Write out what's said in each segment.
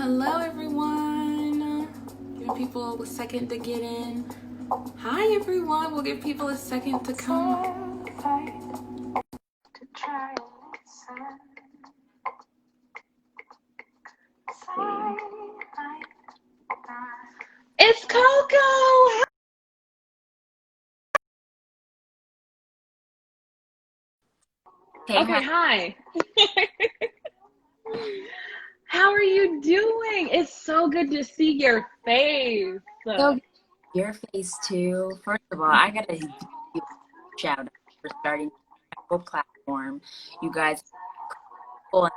Hello, everyone. Give people a second to get in. Hi, everyone. We'll give people a second to come. It's Coco. Hey, Okay, hi. How are you doing? It's so good to see your face. So your face too. First of all, I gotta give you a shout out for starting a whole platform. You guys had a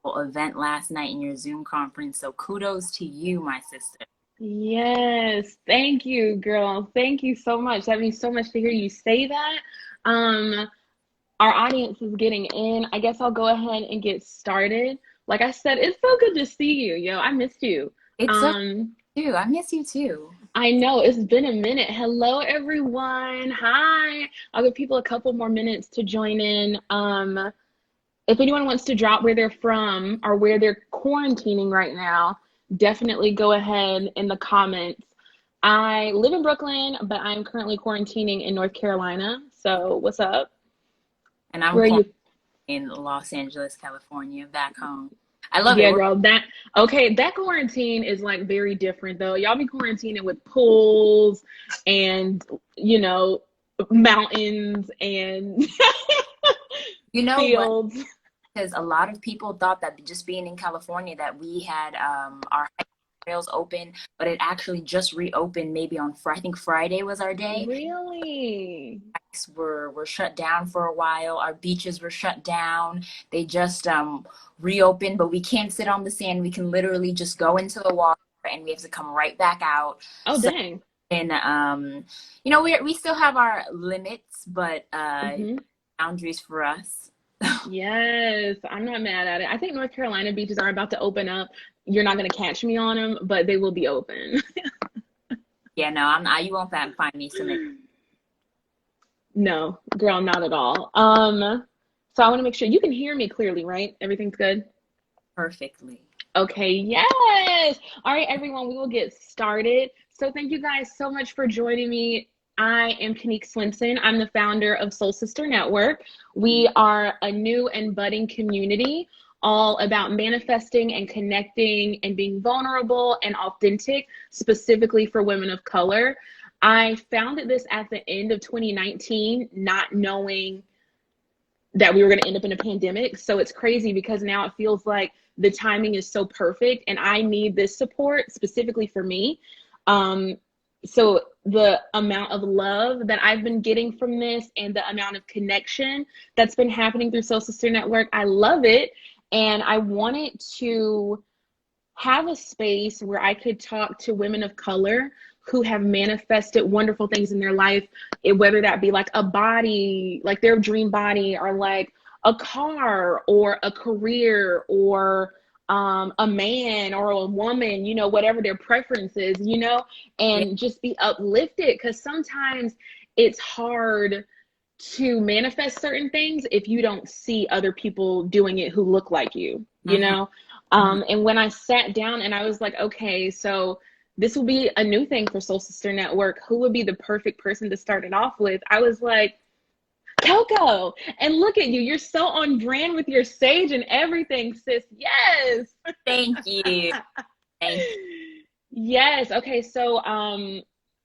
whole event last night in your Zoom conference. So kudos to you, my sister. Yes, thank you, girl. Thank you so much. That means so much to hear you say that. Um, our audience is getting in. I guess I'll go ahead and get started. Like I said, it's so good to see you, yo. I missed you. It's so Um, too. I miss you too. I know it's been a minute. Hello, everyone. Hi. I'll give people a couple more minutes to join in. If anyone wants to drop where they're from or where they're quarantining right now, definitely go ahead in the comments. I live in Brooklyn, but I'm currently quarantining in North Carolina. So, what's up? And I'm Where are you? in Los Angeles, California, back home. I love it. Yeah, girl, that quarantine is like very different though. Y'all be quarantining with pools and, you know, mountains and You know what? fields. Because a lot of people thought that just being in California that we had our trails open, but it actually just reopened maybe on I think Friday was our day. Really? Were shut down for a while. Our beaches were shut down. They just reopened, but we can't sit on the sand. We can literally just go into the water and we have to come right back out. Oh, So dang. and you know, we still have our limits, but Hmm. boundaries for us. Yes, I'm not mad at it. I think North Carolina beaches are about to open up. You're not going to catch me on them, but they will be open. Yeah, no, I'm not. You won't find me so many. No, girl, not at all. So I want to make sure you can hear me clearly, right? Everything's good? Perfectly. Okay, yes. All right, everyone, we will get started. So thank you guys so much for joining me. I am Kanique Swinson. I'm the founder of Soul Sister Network. We are a new and budding community all about manifesting and connecting and being vulnerable and authentic, specifically for women of color. I founded this at the end of 2019, not knowing that we were going to end up in a pandemic. So it's crazy because now it feels like the timing is so perfect and I need this support specifically for me. Um, so the amount of love that I've been getting from this and the amount of connection that's been happening through Soul Sister Network, I love it. And I wanted to have a space where I could talk to women of color who have manifested wonderful things in their life, whether that be like a body, like their dream body, or like a car or a career or a man or a woman, you know, whatever their preference is, you know, Yeah. and just be uplifted because sometimes it's hard to manifest certain things if you don't see other people doing it who look like you Mm-hmm. know? Mm-hmm. And when I sat down and I was like, okay, so this will be a new thing for Soul Sister Network. Who would be the perfect person to start it off with? I was like, Coco. And look at you. You're so on brand with your sage and everything, sis. Yes. Thank you. Thank you. Yes. Okay. So,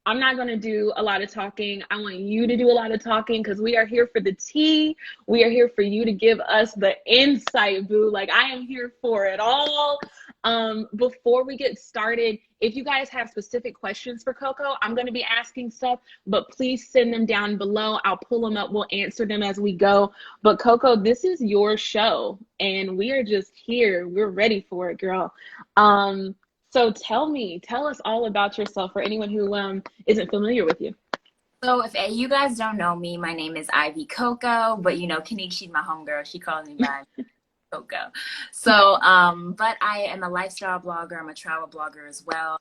I'm not going to do a lot of talking. I want you to do a lot of talking because we are here for the tea. We are here for you to give us the insight, boo. Like, I am here for it all. Before we get started, if you guys have specific questions for Coco, I'm going to be asking stuff, but please send them down below. I'll pull them up. We'll answer them as we go. But Coco, this is your show, and we are just here. We're ready for it, girl. So tell us all about yourself for anyone who isn't familiar with you. So if you guys don't know me, my name is Ivy Coco, but you know, Kanique, she's my homegirl. She calls me by Coco. So, but I am a lifestyle blogger. I'm a travel blogger as well.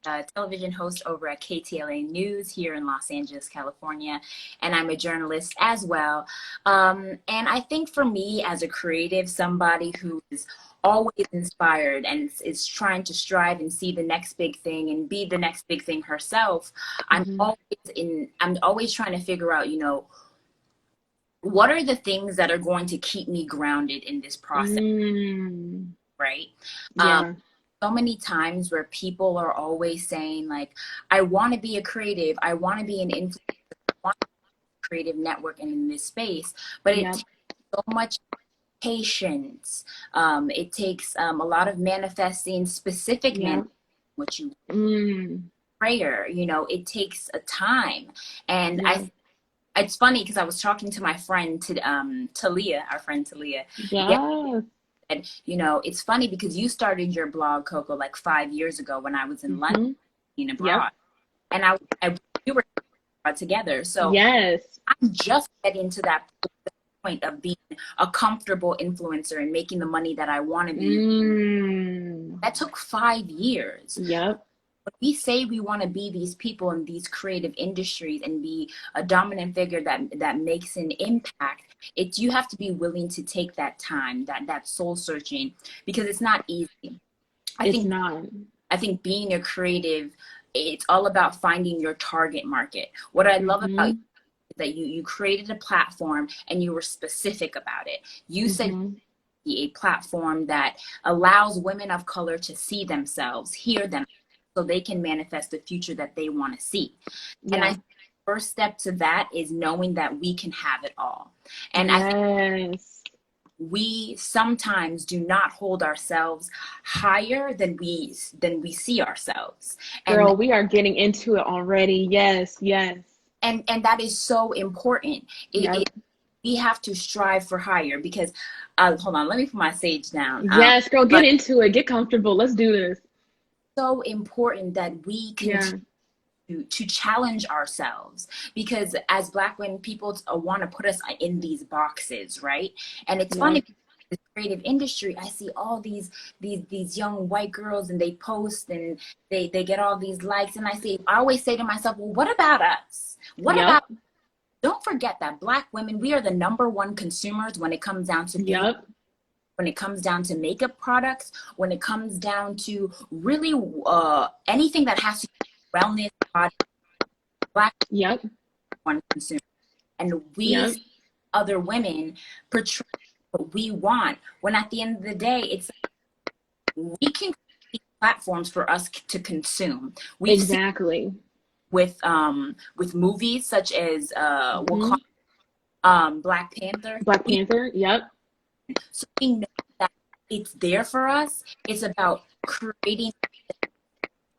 a television host over at KTLA News here in Los Angeles, California, and I'm a journalist as well. And I think for me as a creative, somebody who is always inspired and is trying to strive and see the next big thing and be the next big thing herself, I'm always trying to figure out, what are the things that are going to keep me grounded in this process, right? Yeah. So many times where people are always saying like, I want to be a creative, I want to be an influencer, I want to be a creative network and in this space, but it takes so much patience. It takes a lot of manifesting specific what you prayer, it takes a time. And it's funny because I was talking to my friend Talia, our friend Talia. Yes. And it's funny because you started your blog, Coco, like 5 years ago when I was in London, abroad, and we were together. So I'm just getting to that point of being a comfortable influencer and making the money that I want to be. That took 5 years. Yep. When we say we want to be these people in these creative industries and be a dominant figure that makes an impact, you have to be willing to take that time, that soul searching, because it's not easy. I think being a creative, it's all about finding your target market. What I love about you is that you created a platform and you were specific about it. You said a platform that allows women of color to see themselves, hear them, so they can manifest the future that they want to see. And I think the first step to that is knowing that we can have it all. And I think we sometimes do not hold ourselves higher than we see ourselves. Girl, we are getting into it already. Yes. And that is so important. We have to strive for higher because, hold on, let me put my sage down. Yes, girl, get into it. Get comfortable. Let's do this. So important that we continue to challenge ourselves, because as Black women, people want to put us in these boxes, right? And it's funny, the creative industry, I see all these young white girls and they post and they get all these likes, and I always say to myself, well, what about us? Don't forget that Black women, we are the #1 consumers when it comes down to when it comes down to makeup products, when it comes down to really anything that has to do with wellness, body, Black one consumer. And we other women portray what we want, when at the end of the day, it's we can create platforms for us to consume. We've seen with movies such as we'll call Black Panther. So we know that it's there for us. It's about taking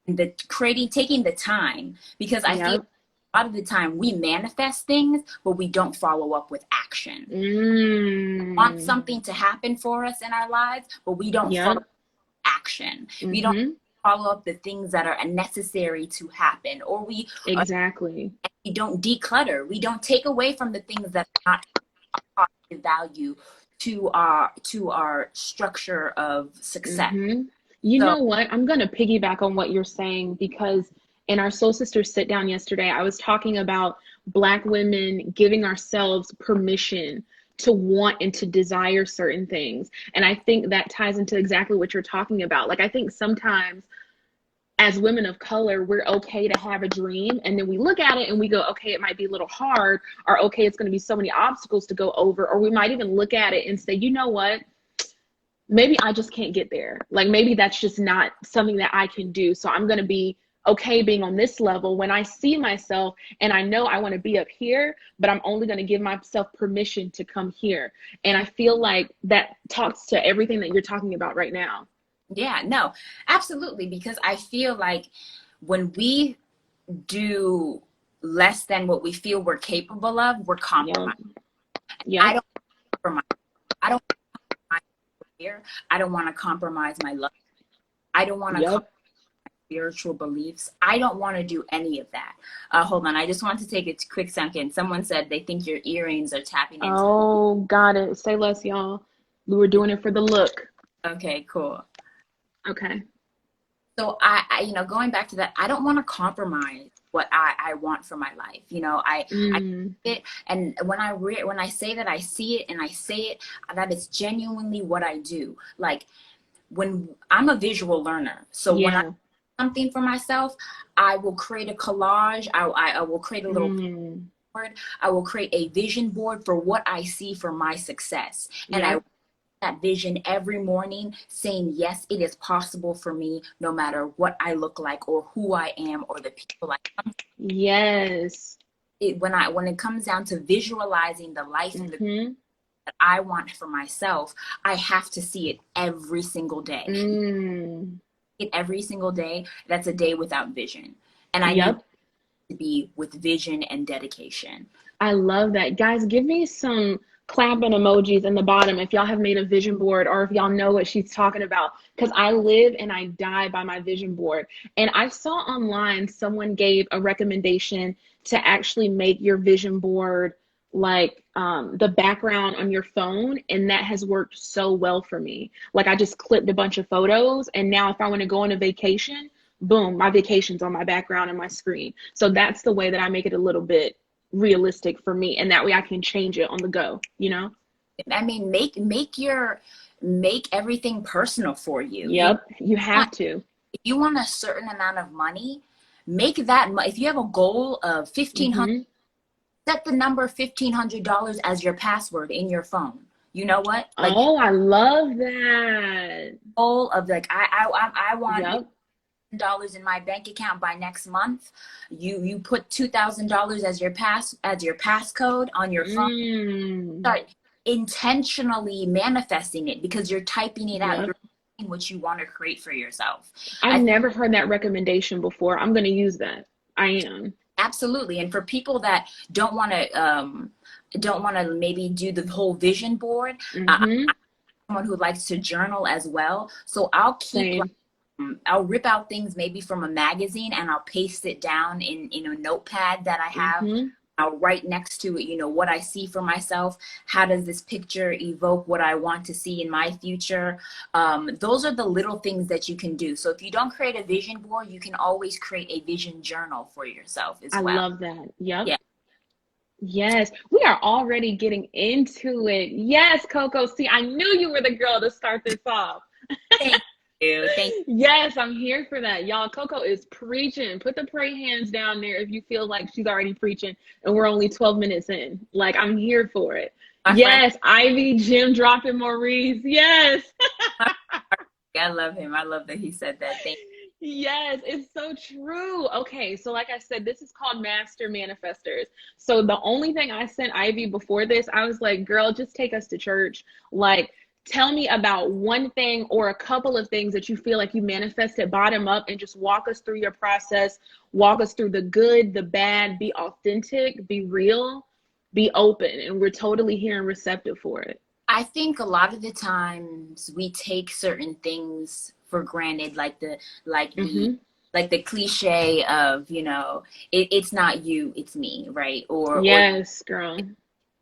the time, because I feel a lot of the time we manifest things, but we don't follow up with action. We want something to happen for us in our lives, but we don't follow up with action. We don't follow up the things that are necessary to happen, or we don't declutter. We don't take away from the things that are not positive value to our structure of success. You know what? I'm going to piggyback on what you're saying, because in our Soul Sisters sit down yesterday, I was talking about Black women giving ourselves permission to want and to desire certain things. And I think that ties into exactly what you're talking about. Like, I think sometimes as women of color, we're okay to have a dream, and then we look at it and we go, okay, it might be a little hard, or okay, it's going to be so many obstacles to go over, or we might even look at it and say, you know what, maybe I just can't get there. Like, maybe that's just not something that I can do. So I'm going to be okay being on this level when I see myself and I know I want to be up here, but I'm only going to give myself permission to come here. And I feel like that talks to everything that you're talking about right now. Yeah, no, absolutely. Because I feel like when we do less than what we feel we're capable of, we're compromised. I don't compromise. I don't compromise my career. I don't want to compromise my love. I don't want to compromise my spiritual beliefs. I don't want to do any of that. Hold on. I just want to take a quick second. Someone said they think your earrings are tapping into. Oh, got it. Say less, y'all. We were doing it for the look. Okay, cool. Okay. So you know, going back to that, I don't want to compromise what I want for my life. You know, I it, and when I say that, I see it, and I say it, that it's genuinely what I do. Like, when I'm a visual learner, so when I do something for myself, I will create a collage. I will create a little board. I will create a vision board for what I see for my success, and I that vision every morning, saying, yes, it is possible for me, no matter what I look like or who I am or the people I come to. Yes. When it comes down to visualizing the life and the that I want for myself, I have to see it every single day. Every single day, that's a day without vision. And I need to be with vision and dedication. I love that. Guys, give me some clapping emojis in the bottom if y'all have made a vision board, or if y'all know what she's talking about, because I live and I die by my vision board. And I saw online someone gave a recommendation to actually make your vision board like the background on your phone, and that has worked so well for me. Like, I just clipped a bunch of photos, and now if I want to go on a vacation, boom, my vacation's on my background and my screen. So that's the way that I make it a little bit realistic for me, and that way I can change it on the go, you know? I mean, make everything personal for you. You have to. If you want a certain amount of money, make that. If you have a goal of $1,500, set the number $1,500 as your password in your phone. You know what? Like, oh, I love that. Goal of like, I want dollars in my bank account by next month. You put $2,000 as your passcode on your phone. Start intentionally manifesting it, because you're typing it out. You're saying what you want to create for yourself. I've never heard that recommendation before. I'm going to use that. I am. Absolutely. And for people that don't want to maybe do the whole vision board, I'm someone who likes to journal as well. So I'll keep I'll rip out things maybe from a magazine, and I'll paste it down in a notepad that I have. I'll write next to it, you know, what I see for myself. How does this picture evoke what I want to see in my future? Those are the little things that you can do. So if you don't create a vision board, you can always create a vision journal for yourself as well. I love that. Yeah. Yes, we are already getting into it. Yes, Coco. See, I knew you were the girl to start this off. Thank you. Yes, I'm here for that. Y'all, Coco is preaching. Put the pray hands down there if you feel like she's already preaching and we're only 12 minutes in. Like, I'm here for it. Yes, Ivy, Jim dropping Maurice. Yes. I love him. I love that he said that. Thank you. Yes, it's so true. Okay, so like I said, this is called Master Manifestors. So the only thing I sent Ivy before this, I was like, girl, just take us to church. Like, tell me about one thing or a couple of things that you feel like you manifested bottom up, and just walk us through your process. Walk us through the good, the bad, be authentic, be real, be open. And we're totally here and receptive for it. I think a lot of the times we take certain things for granted, like the cliche of, you know, it's not you, it's me, right? Or yes, girl.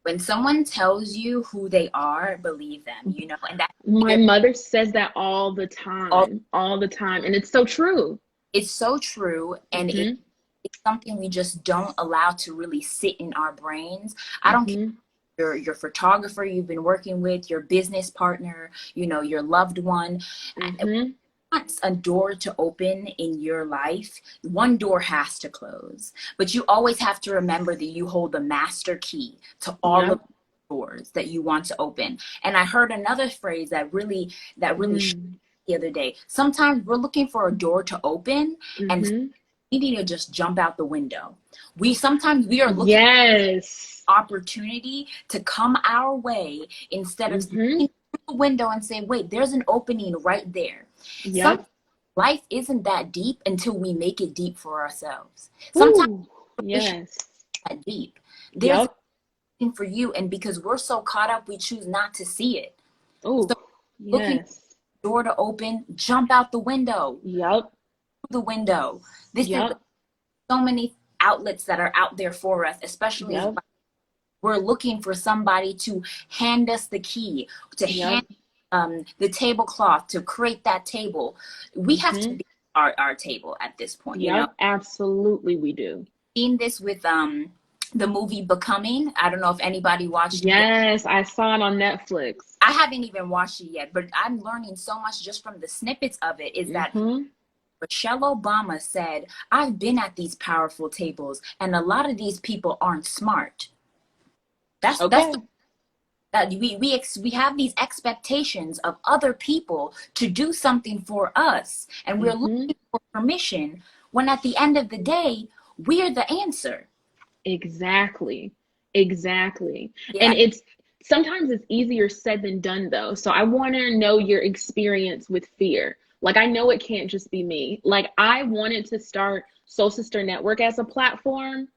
When someone tells you who they are, believe them, you know. And that my mother says that all the time, all the time, and it's so true. It's so true, and it's something we just don't allow to really sit in our brains. I don't care. Your photographer you've been working with, your business partner, you know, your loved one. Once a door to open in your life, one door has to close. But you always have to remember that you hold the master key to all of the doors that you want to open. And I heard another phrase that really the other day. Sometimes we're looking for a door to open, and we need to just jump out the window. We are looking opportunity to come our way, instead of looking through the window and saying, wait, there's an opening right there. Life isn't that deep until we make it deep for ourselves. Sometimes it's that deep. There's something for you, and because we're so caught up, we choose not to see it. Looking for the door to open, jump out the window. The window. This is so many outlets that are out there for us, especially as we're looking for somebody to hand us the key, to hand the tablecloth, to create that table. We have to be our table at this point. You know, Yep, absolutely we do. seen this with the movie Becoming. I don't know if anybody watched it yet. Yes, I saw it on Netflix. I haven't even watched it yet, but I'm learning so much just from the snippets of it, is that Michelle Obama said, I've been at these powerful tables and a lot of these people aren't smart. That's that we have these expectations of other people to do something for us, and we're looking for permission when at the end of the day we're the answer. Exactly. Yeah. And it's sometimes it's easier said than done though. So I want to know your experience with fear. Like, I know it can't just be me. Like, I wanted to start Soul Sister Network as a platform,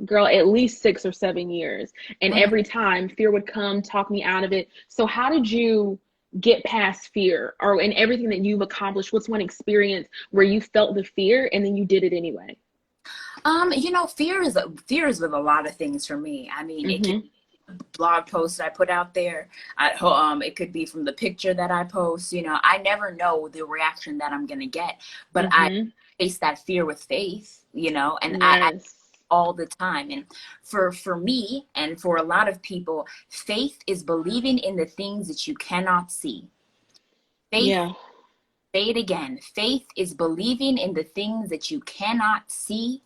girl, at least 6 or 7 years. And every time fear would come, talk me out of it. So how did you get past fear, or in everything that you've accomplished, what's one experience where you felt the fear and then you did it anyway? You know, fear is with a lot of things for me. I mean, it could be a blog post I put out there. It could be from the picture that I post. You know, I never know the reaction that I'm gonna get, but I face that fear with faith. You know, and I all the time. And for me and for a lot of people, faith is believing in the things that you cannot see. Faith. Say it again. Faith is believing in the things that you cannot see.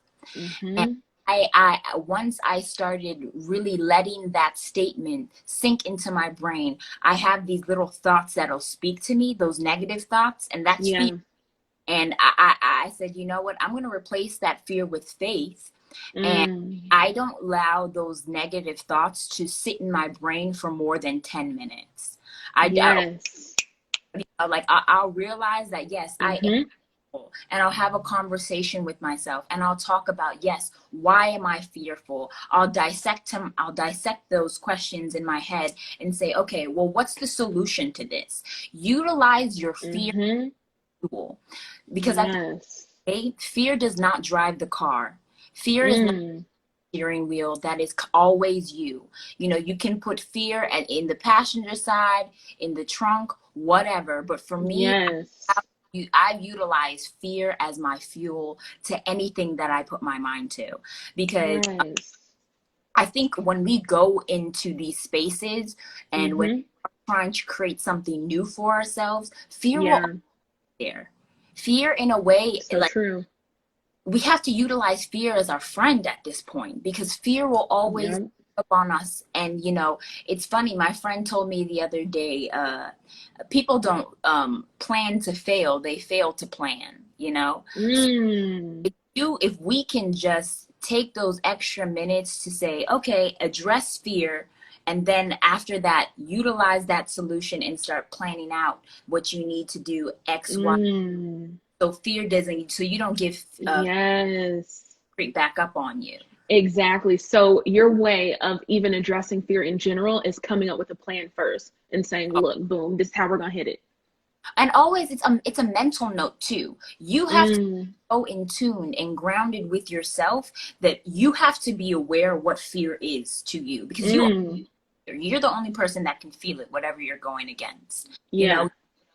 And I once I started really letting that statement sink into my brain, I have these little thoughts that'll speak to me, those negative thoughts, and that's fear. And I said, you know what, I'm going to replace that fear with faith. And I don't allow those negative thoughts to sit in my brain for more than 10 minutes. I'll realize that, yes, I am, and I'll have a conversation with myself, and I'll talk about, yes, why am I fearful? I'll dissect those questions in my head and say, okay, well, what's the solution to this? Utilize your fear tool, because at the end of the day, fear does not drive the car. Fear is not the steering wheel. That is always you. You know, you can put fear in the passenger side, in the trunk, whatever. But for me, I utilize fear as my fuel to anything that I put my mind to, because I think when we go into these spaces and when we're trying to create something new for ourselves, fear will be there. Fear, in a way, true. We have to utilize fear as our friend at this point, because fear will always up on us. And you know, it's funny, my friend told me the other day, people don't plan to fail, they fail to plan, you know. So if we can just take those extra minutes to say, okay, address fear, and then after that utilize that solution and start planning out what you need to do, X, Y. So fear doesn't, so you don't give creep back up on you. Exactly. So your way of even addressing fear in general is coming up with a plan first and saying, look, boom, this is how we're gonna hit it. And always it's a mental note too. You have to go in tune and grounded with yourself, that you have to be aware what fear is to you, because you're the only person that can feel it, whatever you're going against. You know,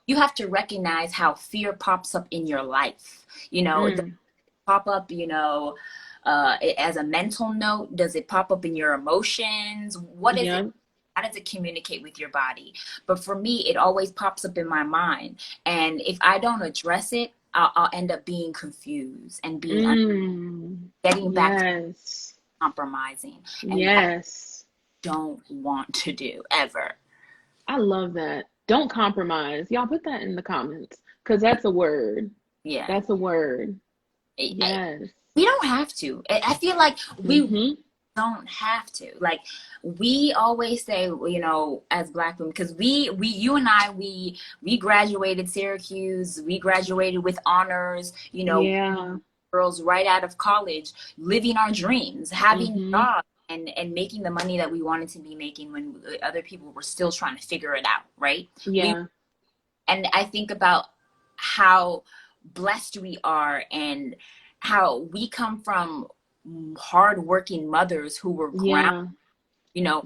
you have to recognize how fear pops up in your life. You know, does it pop up, you know, as a mental note? Does it pop up in your emotions? What is it? How does it communicate with your body? But for me, it always pops up in my mind. And if I don't address it, I'll end up being confused and being getting back to compromising. And I don't want to do ever. I love that. Don't compromise. Y'all put that in the comments, because that's a word. Yeah. That's a word. We don't have to. I feel like we don't have to. Like, we always say, you know, as Black women, because you and I, we graduated Syracuse, we graduated with honors, you know, girls right out of college, living our dreams, having jobs, and making the money that we wanted to be making when other people were still trying to figure it out, right? And I think about how blessed we are, and how we come from hardworking mothers who were grounded. You know,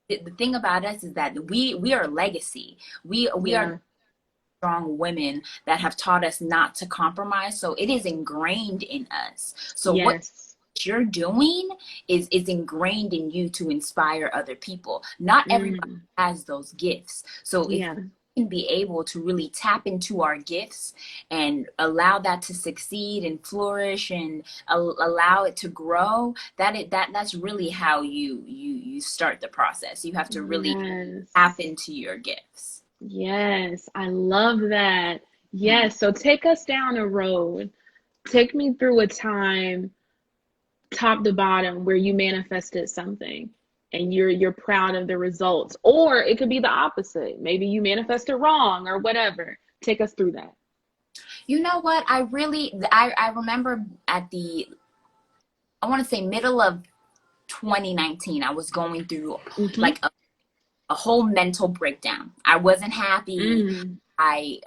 the thing about us is that we are legacy. We are strong women that have taught us not to compromise. So it is ingrained in us. So what you're doing is ingrained in you to inspire other people. Not everybody has those gifts. So if we can be able to really tap into our gifts and allow that to succeed and flourish and allow it to grow, that's really how you start the process. You have to really tap into your gifts. Yes, I love that. Yes, so take us down a road. Take me through a time, top to bottom, where you manifested something and you're proud of the results. Or it could be the opposite. Maybe you manifested wrong or whatever. Take us through that. You know what? I remember at the, I want to say middle of 2019, I was going through like a whole mental breakdown. I wasn't happy. I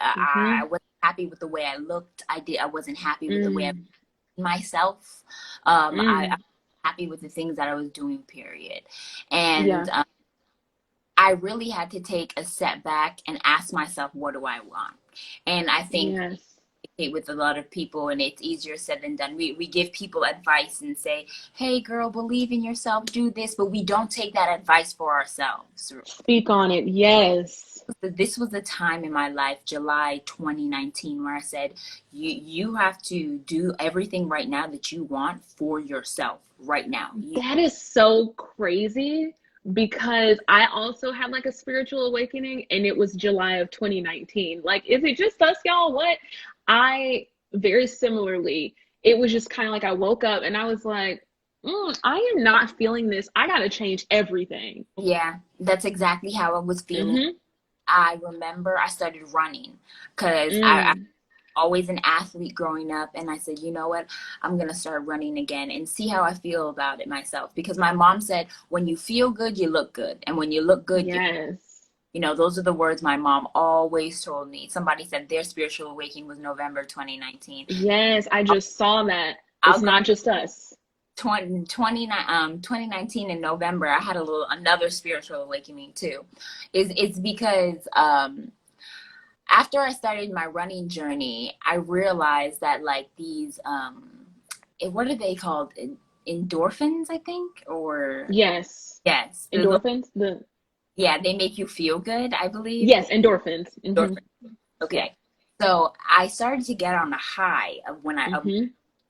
wasn't happy with the way I looked. I wasn't happy with the way I myself. I was happy with the things that I was doing, period. And I really had to take a step back and ask myself, what do I want? And I think with a lot of people, and it's easier said than done. We give people advice and say, hey girl, believe in yourself, do this, but we don't take that advice for ourselves. Speak on it. Yes. This was a time in my life, July 2019, where I said, you have to do everything right now that you want for yourself right now. That is so crazy, because I also had like a spiritual awakening, and it was July of 2019. Like, is it just us, y'all? What? I very similarly, it was just kind of like I woke up and I was like, I am not feeling this. I got to change everything. Yeah, that's exactly how I was feeling. I remember I started running because I always an athlete growing up, and I said, you know what, I'm gonna start running again and see how I feel about it myself, because my mom said, when you feel good, you look good, and when you look good, you know, those are the words my mom always told me. Somebody said their spiritual awakening was November 2019. Yes, I just saw that. It's not just us. 2019 in November, I had another spiritual awakening too. It's because after I started my running journey, I realized that like these what are they called? Endorphins, I think, or yes, endorphins. They make you feel good, I believe. Yes, endorphins. Okay, so I started to get on a high of when I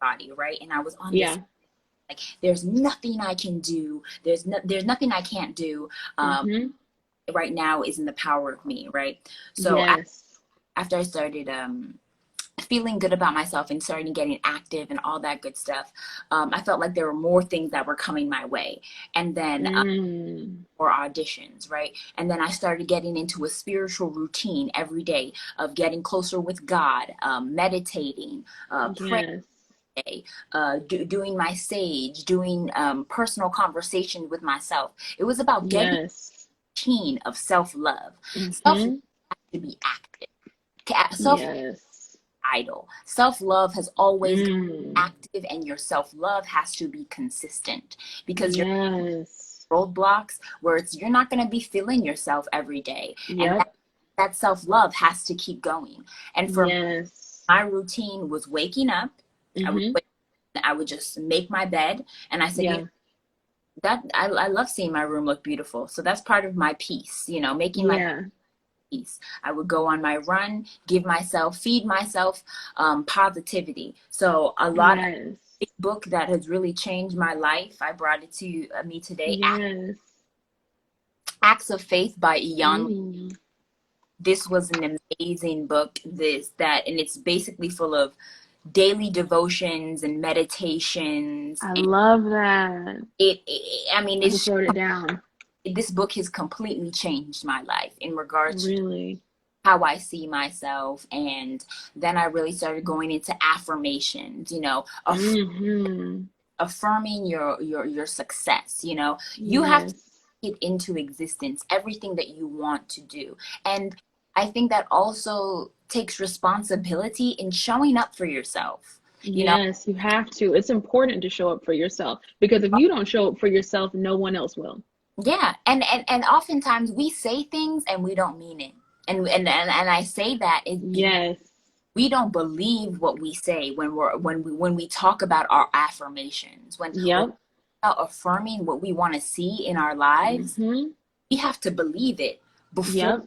body, right, and I was on this. Like, there's nothing I can do. There's nothing I can't do. Right now is in the power of me, right? So after I started feeling good about myself and starting getting active and all that good stuff, I felt like there were more things that were coming my way. And then or auditions, right? And then I started getting into a spiritual routine every day of getting closer with God, meditating, praying. Doing my sage, doing personal conversation with myself. It was about getting a routine of self-love. Self-love has to be active. Idle. Self-love has always been active, and your self-love has to be consistent, because you're roadblocks where you're not going to be feeling yourself every day. And that self-love has to keep going. And for my routine was waking up. I would just make my bed, and I said, that I love seeing my room look beautiful. So that's part of my peace, you know, making my peace. I would go on my run, feed myself positivity. So a lot of book that has really changed my life, I brought it to me today. Acts of Faith by Ian. This was an amazing book. And it's basically full of daily devotions and meditations. I love that. I mean, I just wrote it down. This book has completely changed my life in regards to how I see myself. And then I really started going into affirmations, you know, affirming your success, you know. You have to get into existence everything that you want to do. And I think that also takes responsibility in showing up for yourself. You know? You have to. It's important to show up for yourself, because if you don't show up for yourself, no one else will. Yeah, and oftentimes we say things and we don't mean it. And I say that Yes. we don't believe what we say when we talk about our affirmations, when we're Yep. affirming what we want to see in our lives. Mm-hmm. We have to believe it before Yep.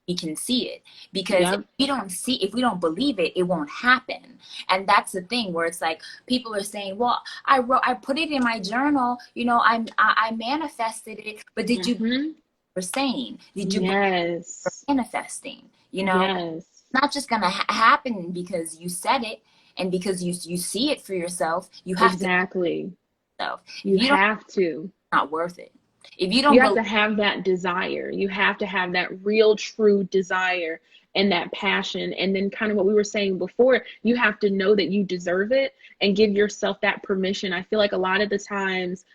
we can see it, because Yep. if we don't believe it, it won't happen. And that's the thing where it's like people are saying, well, I put it in my journal, you know, I manifested it, but did you Mm-hmm. were saying, did you believe Yes. manifesting? You know, Yes. it's not just gonna happen because you said it and because you see it for yourself. You have Exactly. to yourself. You If you don't, have to. it's not worth it. If you don't You have believe, to have that desire. You have to have that real, true desire and that passion. And then, kind of what we were saying before, you have to know that you deserve it and give yourself that permission. I feel like a lot of the times,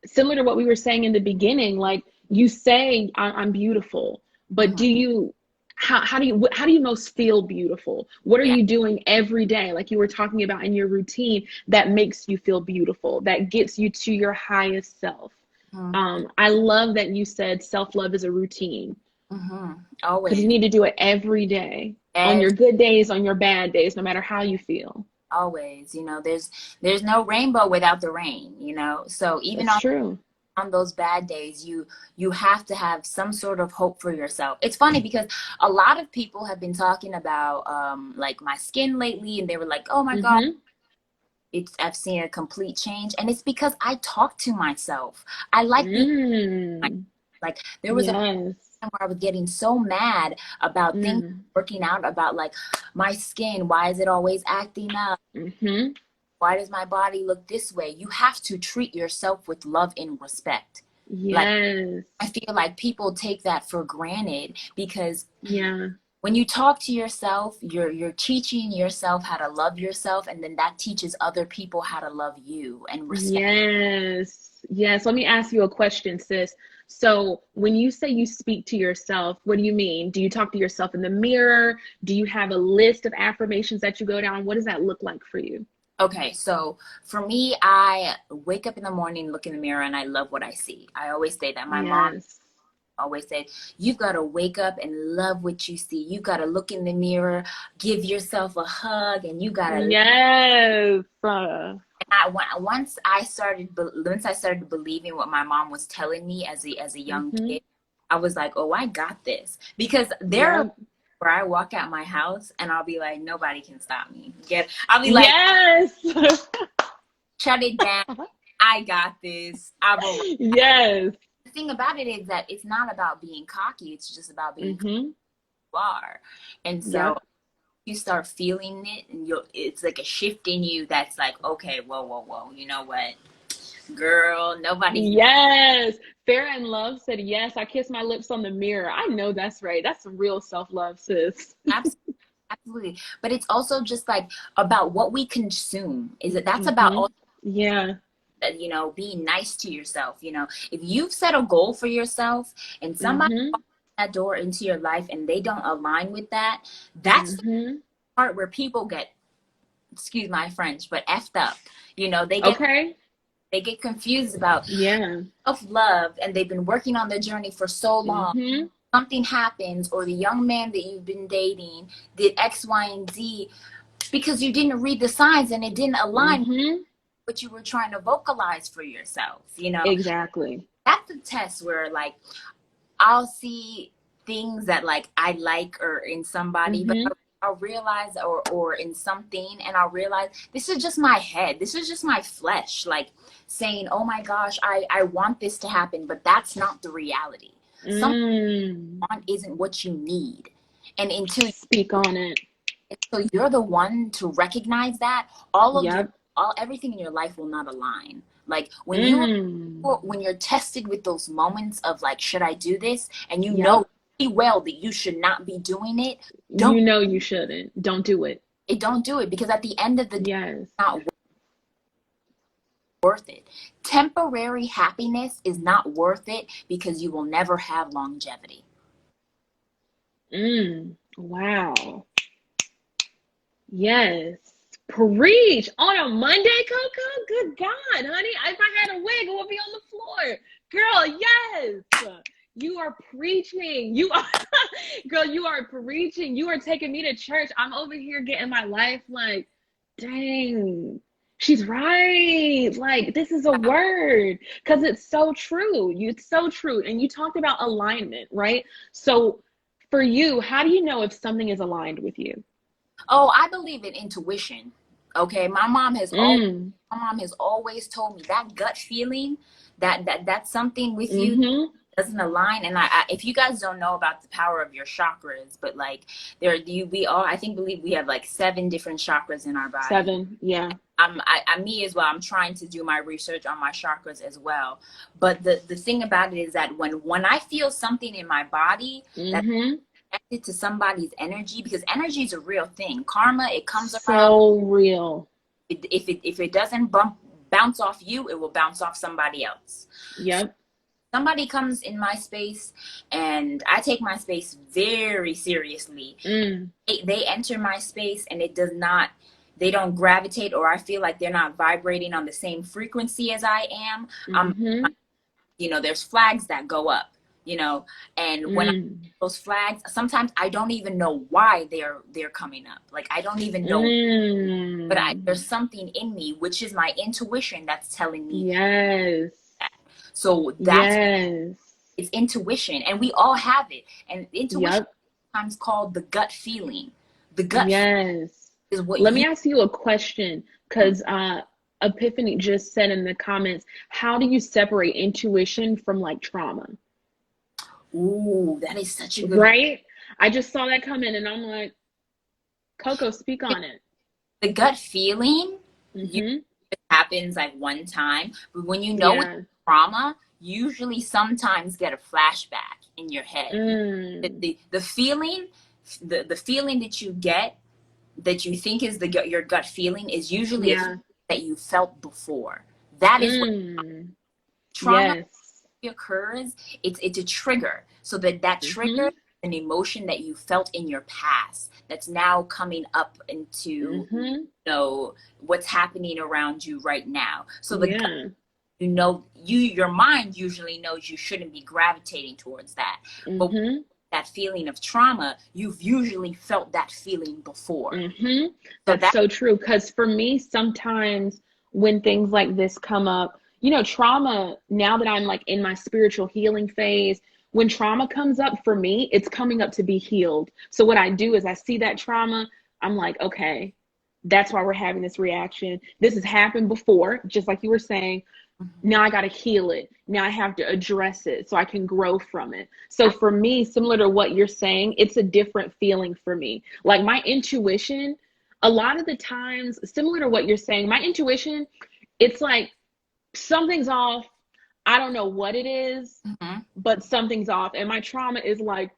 similar to what we were saying in the beginning, like you say, I'm beautiful, but do you, how do you most feel beautiful? What are yeah, you doing every day, like you were talking about in your routine, that makes you feel beautiful, that gets you to your highest self? I love that you said self-love is a routine, because you always, need to do it every day, on every, your good days, on your bad days, no matter how you feel. always. You know, there's no rainbow without the rain. You know, so even That's true. on those bad days, you have to have some sort of hope for yourself. It's funny because a lot of people have been talking about like my skin lately, and they were like, oh my God, Mm-hmm. I've seen a complete change. And it's because I talk to myself. I like being Mm. like, there was a Yes. time where I was getting so mad about things Mm. working out, about like my skin, why is it always acting up, Mm-hmm. why does my body look this way? You have to treat yourself with love and respect. Like, Yes. I feel like people take that for granted, because Yeah. when you talk to yourself, you're teaching yourself how to love yourself, and then that teaches other people how to love you and respect. Yes. Yes. Let me ask you a question, sis. So when you say you speak to yourself, what do you mean? Do you talk to yourself in the mirror? Do you have a list of affirmations that you go down? What does that look like for you? Okay, so for me, I wake up in the morning, look in the mirror, and I love what I see. I always say that. My mom Yes. always said, you've got to wake up and love what you see. You got to look in the mirror, give yourself a hug, and you got to. Yes. Once I started believing what my mom was telling me as a young Mm-hmm. kid, I was like, oh, I got this. Because there are Yep. where I walk out my house and I'll be like, nobody can stop me. I'll be like, Yes. shut it down. I got this. I've arrived. Yes. The thing about it is that it's not about being cocky. It's just about being who Mm-hmm. you are. And so Yep. you start feeling it, and it's like a shift in you that's like, okay, whoa, whoa, whoa. You know what, girl? Nobody's Yes. Fair and Love said, yes, I kiss my lips on the mirror. I know that's right. That's some real self-love, sis. absolutely, absolutely. But it's also just like about what we consume. That's about Mm-hmm. all, Yeah. you know, being nice to yourself. You know, if you've set a goal for yourself and somebody Mm-hmm. walks that door into your life and they don't align with that, that's the Mm-hmm. part where people get, excuse my French, but effed up. You know, Okay. they get confused about Yeah. self-love, and they've been working on the journey for so long. Mm-hmm. Something happens, or the young man that you've been dating did X, Y, and Z because you didn't read the signs and it didn't align with Mm-hmm. what you were trying to vocalize for yourself. You know, Exactly. that's a test where like I'll see things that like I like or in somebody, but Mm-hmm. I'll realize, or in something, and I'll realize this is just my head. This is just my flesh, like saying, "Oh my gosh, I want this to happen," but that's not the reality. Something Mm. you want isn't what you need, and Speak on it. until you're the one to recognize that, all of your Yep. all everything in your life will not align. Like Mm. when you're tested with those moments of like, should I do this? And you know Yep. pretty well that you should not be doing it. You Don't know you shouldn't. Don't do it. don't do it, because at the end of the day, Yes. it's not worth it. Temporary happiness is not worth it because you will never have longevity. Mm. Wow. Yes. Preach on a Monday, Coco. Good God, honey. If I had a wig, it would be on the floor. Girl, yes. You are preaching. You are, girl, you are preaching. You are taking me to church. I'm over here getting my life like, dang, she's right. Like, this is a word because it's so true. It's so true. And you talked about alignment, right? So for you, how do you know if something is aligned with you? Oh, I believe in intuition. Okay, my mom has always told me that gut feeling, that's something with you Mm-hmm. doesn't align. And if you guys don't know about the power of your chakras, but like we all, I think, believe we have like 7 different chakras in our body. 7, yeah. I me as well. I'm trying to do my research on my chakras as well. But the thing about it is that when I feel something in my body that Mm-hmm. connected to somebody's energy, because energy is a real thing. Karma, it comes around. So real. If it doesn't bounce off you, it will bounce off somebody else. Yep. Somebody comes in my space, and I take my space very seriously. They enter my space, and they don't gravitate, or I feel like they're not vibrating on the same frequency as I am. Mm-hmm. There's flags that go up, and when I those flags, sometimes I don't even know why they're coming up. Like, I don't even know, but there's something in me, which is my intuition, that's telling me. Yes. That. So that's it's intuition, and we all have it. And intuition is sometimes called the gut feeling. The gut feeling is what. Let me ask you a question, because Epiphany just said in the comments, how do you separate intuition from like trauma? Ooh, that is such a good right. I just saw that come in, and I'm like, Coco, speak on it. The gut feeling it happens like one time, but when it's trauma, usually sometimes get a flashback in your head. The feeling, the feeling that you get, that you think is your gut feeling, is usually a feeling that you felt before. That is what trauma occurs. It's a trigger, so that trigger an emotion that you felt in your past that's now coming up into what's happening around you right now. So your mind usually knows you shouldn't be gravitating towards that. But that feeling of trauma, you've usually felt that feeling before. That's so true. Because for me, sometimes when things like this come up, trauma, now that I'm like in my spiritual healing phase, when trauma comes up for me, it's coming up to be healed. So what I do is I see that trauma, I'm like, okay, that's why we're having this reaction. This has happened before, just like you were saying. Now I got to heal it. Now I have to address it so I can grow from it. So for me, similar to what you're saying, it's a different feeling for me. Like my intuition, a lot of the times, similar to what you're saying, my intuition, it's like something's off. I don't know what it is, but something's off. And my trauma is like,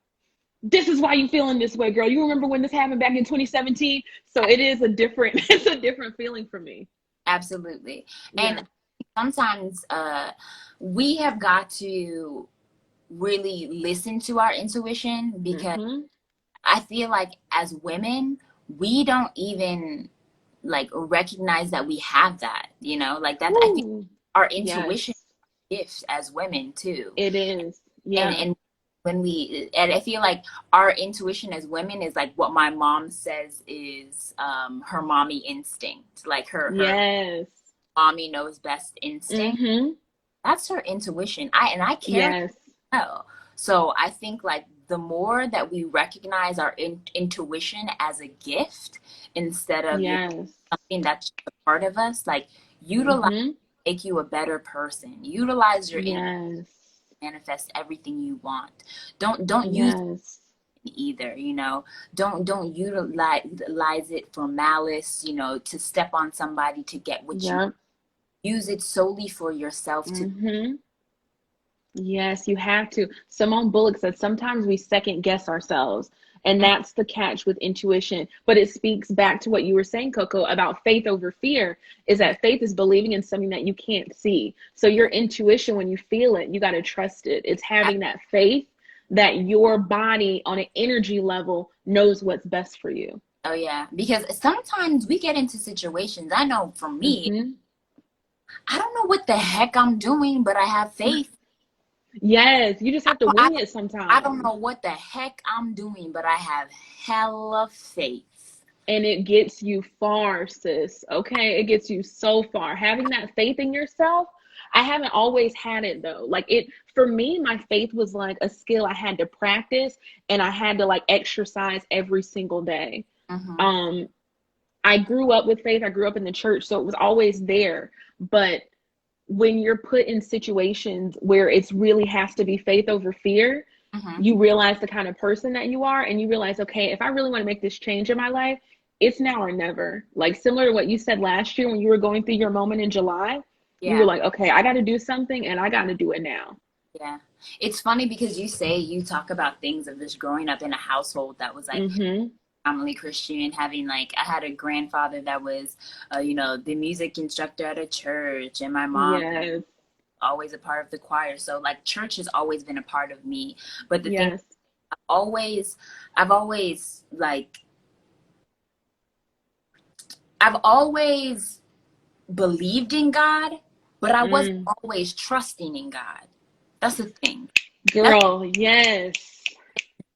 this is why you feeling this way, girl. You remember when this happened back in 2017? So it's a different feeling for me. Absolutely. And sometimes we have got to really listen to our intuition, because I feel like as women, we don't even like recognize that we have that, like that. I think our intuition gifts as women too. It is. And and I feel like our intuition as women is like what my mom says is her mommy instinct, like her mommy knows best instinct. That's her intuition. I can't tell. So I think like the more that we recognize our intuition as a gift instead of something that's a part of us, like utilize make you a better person. Utilize your intuition to manifest everything you want. Don't use it either, Don't utilize it for malice, to step on somebody to get what you use it solely for yourself to. Yes, you have to. Simone Bullock said sometimes we second guess ourselves. And that's the catch with intuition. But it speaks back to what you were saying, Coco, about faith over fear, is that faith is believing in something that you can't see. So your intuition, when you feel it, you got to trust it. It's having that faith that your body on an energy level knows what's best for you. Oh, yeah. Because sometimes we get into situations, I know for me, I don't know what the heck I'm doing, but I have faith. Yes, you just have to wing it I don't sometimes. know what the heck I'm doing, but I have hella faith. And it gets you far, sis. Okay, it gets you so far. Having that faith in yourself, I haven't always had it though. Like it for me, my faith was like a skill I had to practice and I had to like exercise every single day. Mm-hmm. Um, I grew up with faith. I grew up in the church, so it was always there. But when you're put in situations where it's really has to be faith over fear, Mm-hmm. you realize the kind of person that you are, and you realize, okay, if I really want to make this change in my life, it's now or never. Like similar to what you said last year when you were going through your moment in July, you were Yeah. like, okay, I got to do something and I got to do it now. Yeah. It's funny because you talk about things of just growing up in a household that was like Mm-hmm. predominantly Christian, having like, I had a grandfather that was, the music instructor at a church, and my mom Yes. always a part of the choir. So like church has always been a part of me. But the thing, Yes. always, I've always like, I've always believed in God, but I wasn't Mm. always trusting in God. That's the thing. That's Girl, yes.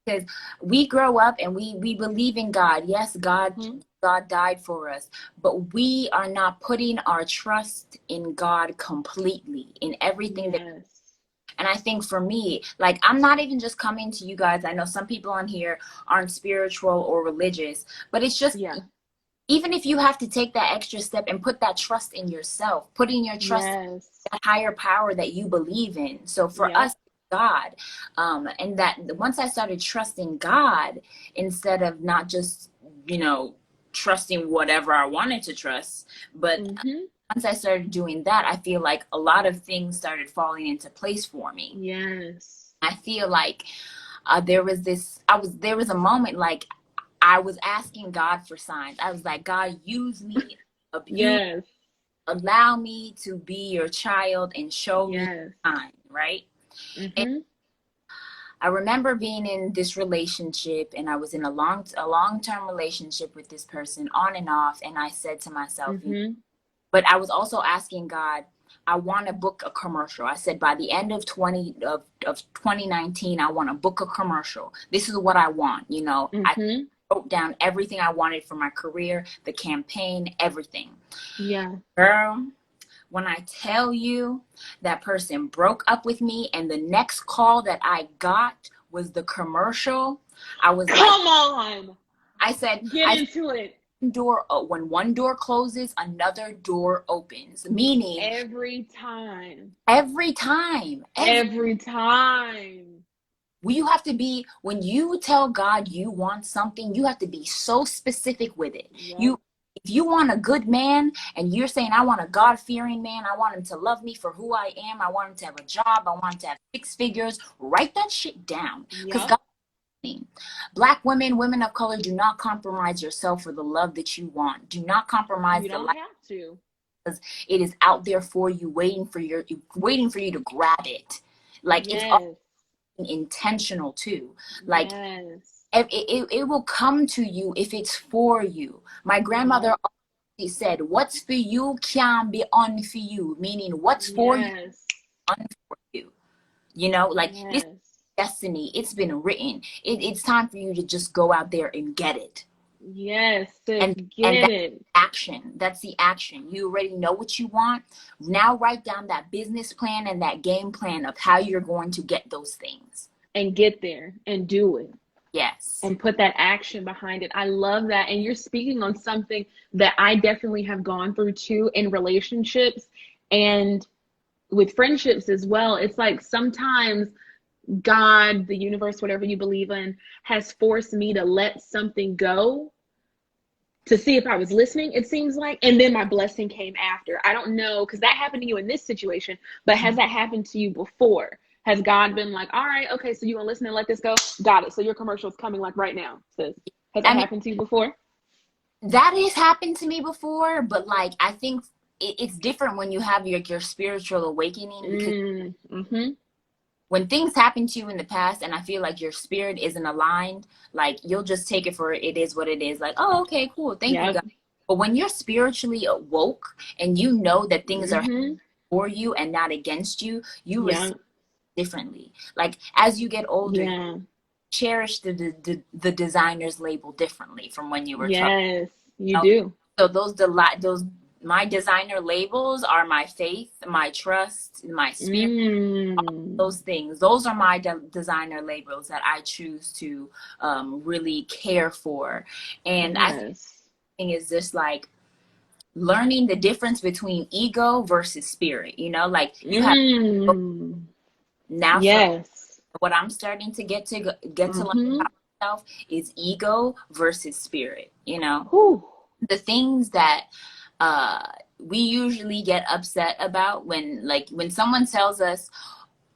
because we grow up and we believe in God. Yes, Mm-hmm. God died for us, but we are not putting our trust in God completely in everything that. Yes. And I think for me, like, I'm not even just coming to you guys. I know some people on here aren't spiritual or religious, but it's just, Yeah. even if you have to take that extra step and put that trust in yourself, putting your trust in Yes. that higher power that you believe in. So for Yep. us, God, and that once I started trusting God instead of not just, trusting whatever I wanted to trust, but Mm-hmm. once I started doing that, I feel like a lot of things started falling into place for me. Yes. I feel like there was a moment like I was asking God for signs. I was like, God, use me, abuse, Yes. allow me to be your child and show me Yes. signs, right? And Mm-hmm. I remember being in this relationship, and I was in a long-term relationship with this person on and off, and I said to myself, Mm-hmm. but I was also asking God, I want to book a commercial. I said by the end of 2019, I want to book a commercial. This is what I want. I Mm-hmm. wrote down everything I wanted for my career, the campaign, everything. Yeah. Girl, when I tell you that person broke up with me, and the next call that I got was the commercial, I was like, Come on. I said, Get into it. when one door closes, another door opens. Meaning, Every time. every time, Every time. you have to be, when you tell God you want something, you have to be so specific with it. Yep. If you want a good man and you're saying, I want a God-fearing man, I want him to love me for who I am, I want him to have a job, I want him to have 6 figures, write that shit down. Because Yep. God, Black women, women of color, do not compromise yourself for the love that you want. Do not compromise You the don't life. have to. It is out there for you, waiting for you to grab it. Like, it's all Yes. intentional too. Like, Yes. it will come to you if it's for you. My grandmother Yep. always said, what's for you can be on for you, meaning what's for you, Yes. on for you. Like, this Yes. destiny, it's been written. It's time for you to just go out there and get it. Yes, sis. And Get it. that's the action. You already know what you want. Now write down that business plan and that game plan of how you're going to get those things. And get there and do it. Yes. And put that action behind it. I love that. And you're speaking on something that I definitely have gone through too in relationships and with friendships as well. It's like sometimes God, the universe, whatever you believe in, has forced me to let something go to see if I was listening, it seems like. And then my blessing came after. I don't know, because that happened to you in this situation, but has that happened to you before? Has God been like, all right, okay, so you want to listen and let this go? Got it. So your commercial is coming like right now, sis. Has that I mean, happened to you before? that has happened to me before, but like, I think it's different when you have your spiritual awakening, because Mm-hmm. when things happen to you in the past and I feel like your spirit isn't aligned, like, you'll just take it for it is what it is. Like, oh, okay, cool. Thank you, Yep. God. But when you're spiritually awoke and you know that things are Mm-hmm. for you and not against you, you receive Yep. differently. Like as you get older, Yeah. cherish the designer's label differently from when you were child. Yes, you know? do. So those my designer labels are my faith, my trust, my spirit. Those things, those are my designer labels that I choose to really care for. And I think Yes. is just like learning the difference between ego versus spirit. You know, like you have now for Yes. what I'm starting to get to learn about myself is ego versus spirit. You know, Whew. the things that we usually get upset about when someone tells us,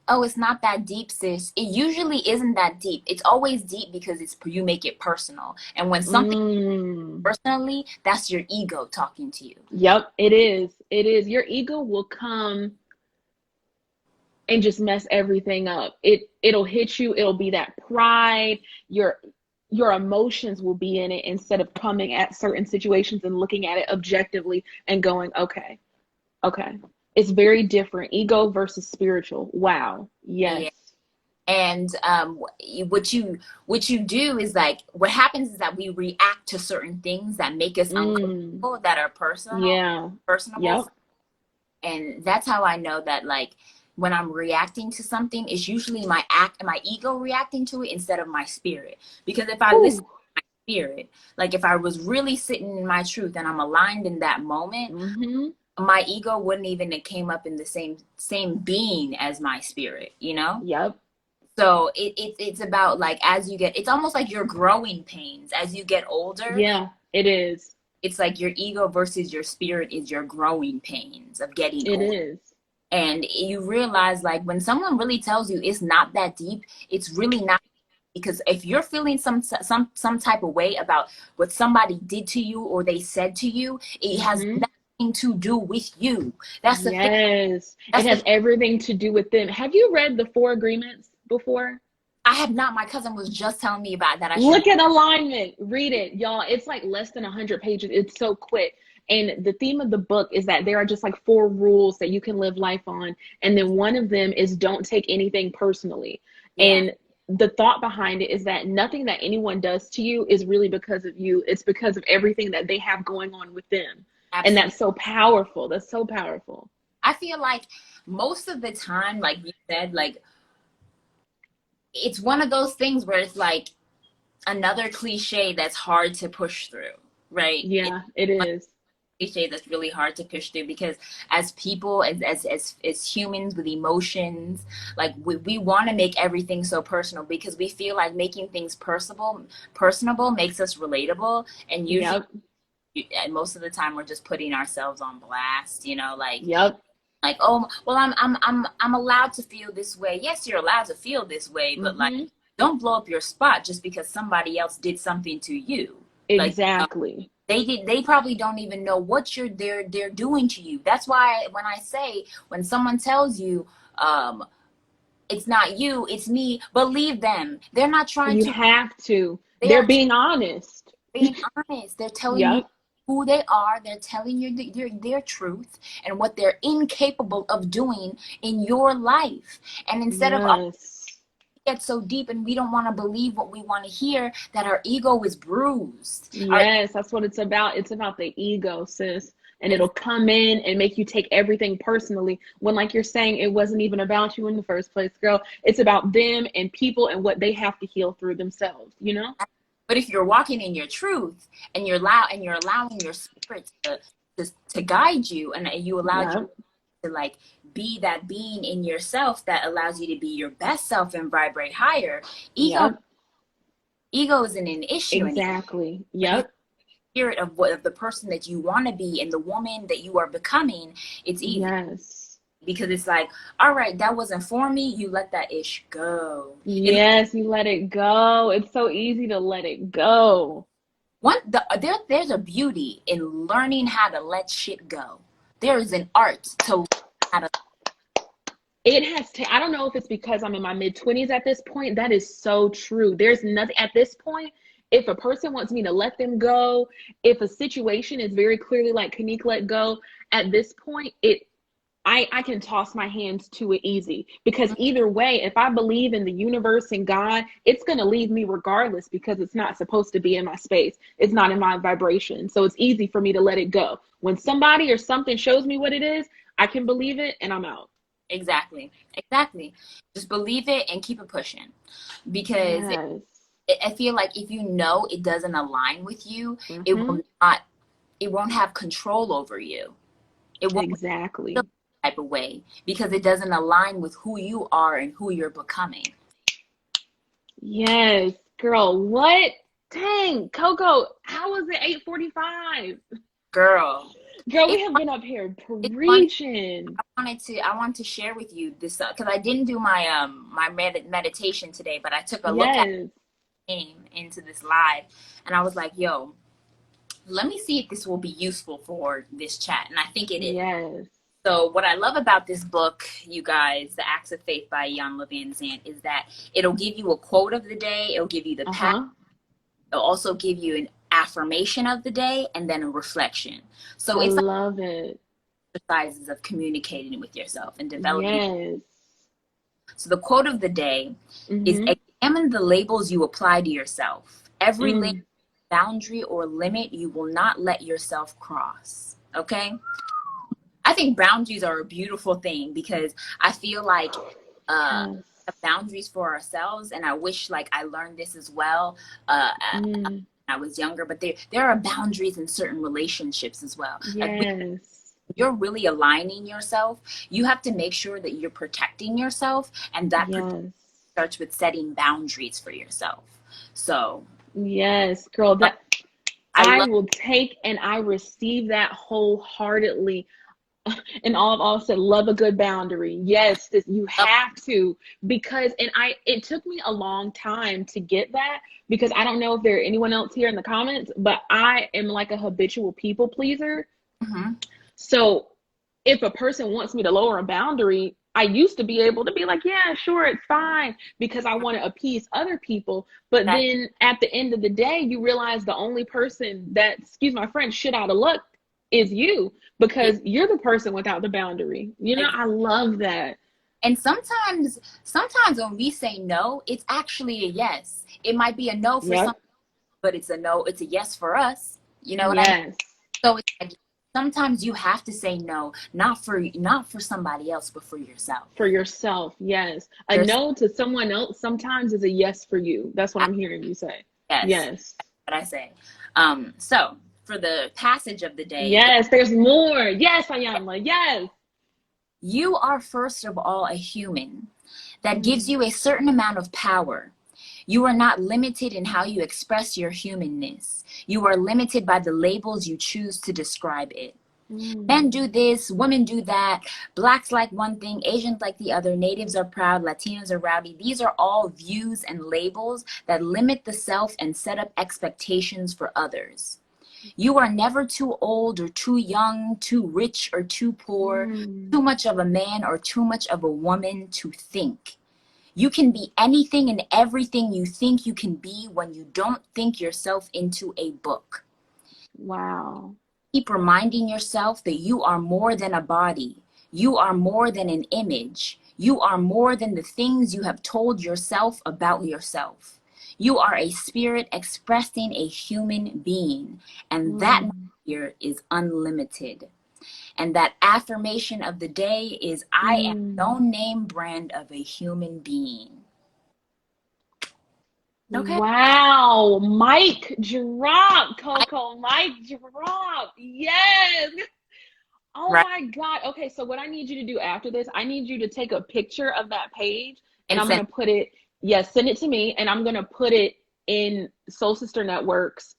oh, it's not that deep, sis. It usually isn't that deep. It's always deep because you make it personal. And when something personally, that's your ego talking to you. Yep, it is. It is. Your ego will come and just mess everything up. It'll hit you. It'll be that pride. Your emotions will be in it instead of coming at certain situations and looking at it objectively and going, okay. It's very different. Ego versus spiritual. Wow. Yes. Yeah. And what you do is like what happens is that we react to certain things that make us uncomfortable, that are personable. Yep. And that's how I know that like when I'm reacting to something, it's usually my ego reacting to it instead of my spirit. Because if I listen to my spirit, like if I was really sitting in my truth and I'm aligned in that moment, my ego wouldn't even have came up in the same being as my spirit, you know? Yep. So it's about like as you get, it's almost like your growing pains as you get older. Yeah, it is. It's like your ego versus your spirit is your growing pains of getting older. It is. And you realize like when someone really tells you it's not that deep, it's really not. Because if you're feeling some type of way about what somebody did to you or they said to you, it has nothing to do with you. That's the thing. Yes. It has everything to do with them. Have you read the 4 Agreements before? I have not. My cousin was just telling me about that. Look at alignment. Read it, y'all. It's like less than 100 pages. It's so quick. And the theme of the book is that there are just like 4 rules that you can live life on. And then one of them is don't take anything personally. Yeah. And the thought behind it is that nothing that anyone does to you is really because of you. It's because of everything that they have going on with them. Absolutely. And that's so powerful. That's so powerful. I feel like most of the time, like you said, like it's one of those things where it's like another cliche that's hard to push through, right? Yeah, it is. Cliche that's really hard to push through because as people, as humans with emotions, like we want to make everything so personal because we feel like making things personable makes us relatable, and usually and most of the time we're just putting ourselves on blast, you know, like like, oh, well, I'm allowed to feel this way. Yes, you're allowed to feel this way, but like don't blow up your spot just because somebody else did something to you. Exactly. Like, they probably don't even know what they're doing to you. That's why when I say, when someone tells you it's not you, it's me, believe them. They're not trying to. You have to. They're being honest. They're telling you who they are. They're telling you their truth and what they're incapable of doing in your life. And instead of get so deep and we don't want to believe what we want to hear, that our ego is bruised. Yes, that's what it's about. It's about the ego, sis. And it'll come in and make you take everything personally when, like you're saying, it wasn't even about you in the first place, girl. It's about them and people and what they have to heal through themselves, you know? But if you're walking in your truth and you're allowing your spirit to guide you, and you allow you to like be that being in yourself that allows you to be your best self and vibrate higher, ego isn't an issue. Exactly. Spirit of the person that you want to be and the woman that you are becoming, it's easy. Because it's like, all right, that wasn't for me. You let that ish go. Yes, you let it go. It's so easy to let it go. There's a beauty in learning how to let shit go. There is an art to learn how to. It has to. I don't know if it's because I'm in my mid-20s at this point. That is so true. There's nothing at this point. If a person wants me to let them go, if a situation is very clearly like, Kanique, let go, at this point, I can toss my hands to it easy, because either way, if I believe in the universe and God, it's going to leave me regardless, because it's not supposed to be in my space. It's not in my vibration. So it's easy for me to let it go. When somebody or something shows me what it is, I can believe it and I'm out. Exactly. Exactly. Just believe it and keep it pushing, because Yes. I feel like if you know it doesn't align with you, it Mm-hmm. will not, it won't have control over you. It won't feel Exactly. type of way, because it doesn't align with who you are and who you're becoming. Yes, girl. What? Dang, Coco, how was it 8:45? Girl, Girl, we it's have been up here it's funny. preaching. I wanted to share with you this, because I didn't do my meditation today, but I took a look at Yes. came into this live, and I was like, yo, let me see if this will be useful for this chat. And I think it is. Yes. So what I love about this book, you guys, The Acts of Faith by Jan Van Zandt, is that it'll give you a quote of the day. It'll give you the past. Uh-huh. It'll also give you an affirmation of the day and then a reflection. So I it's like love it. exercises of communicating with yourself and developing. Yes. So the quote of the day is, Mm-hmm. examine the labels you apply to yourself. Every label, Mm. boundary, or limit you will not let yourself cross. Okay? I think boundaries are a beautiful thing, because I feel like Yes. boundaries for ourselves, and I wish like I learned this as well. Mm. I was younger, but there are boundaries in certain relationships as well. Like Yes. you're really aligning yourself, you have to make sure that you're protecting yourself, and that Yes. starts with setting boundaries for yourself. So Yes, girl, uh, that I I love will take and I receive that wholeheartedly. And all said, love a good boundary. Yes, this, you have to, because it took me a long time to get that, because I don't know if there are anyone else here in the comments, but I am like a habitual people pleaser. mm-hmm. So if a person wants me to lower a boundary, I used to be able to be like, yeah, sure, it's fine, because I want to appease other people. But that, then at the end of the day, you realize the only person that, excuse my French, shit out of luck is you, yeah, because you're the person without the boundary. You know, I love that. and sometimes when we say no, it's actually a yes. It might be a no for some, Yep. but it's a no, it's a yes for us. You know what I mean? Yes. So it's like, sometimes you have to say no, not for somebody else, but for yourself. For yourself. Yes. A There's no to someone else sometimes is a yes for you. That's what I'm hearing you say. yes, Yes. what I say. So for the passage of the day, Yes. There's more. Yes, Ayanla. Yes. you are first of all a human. That gives Mm. you a certain amount of power. You are not limited in how you express your humanness. You are limited by the labels you choose to describe it. Men Mm. do this, women do that, blacks like one thing, Asians like the other, natives are proud, Latinos are rowdy. These are all views and labels that limit the self and set up expectations for others. You are never too old or too young, too rich or too poor, Mm. too much of a man or too much of a woman to think. You can be anything and everything you think you can be when you don't think yourself into a book. Wow. Keep reminding yourself that you are more than a body. You are more than an image. You are more than the things you have told yourself about yourself. You are a spirit expressing a human being, and that Mm. here is unlimited. And that affirmation of the day is, I am Mm. no name brand of a human being. Okay. Wow. Mic drop, Coco. Mic drop. Yes. Oh Right. my God. Okay, so what I need you to do after this, I need you to take a picture of that page, and And I'm send. going to put it, yes, send it to me, and I'm going to put it in Soul Sister Network's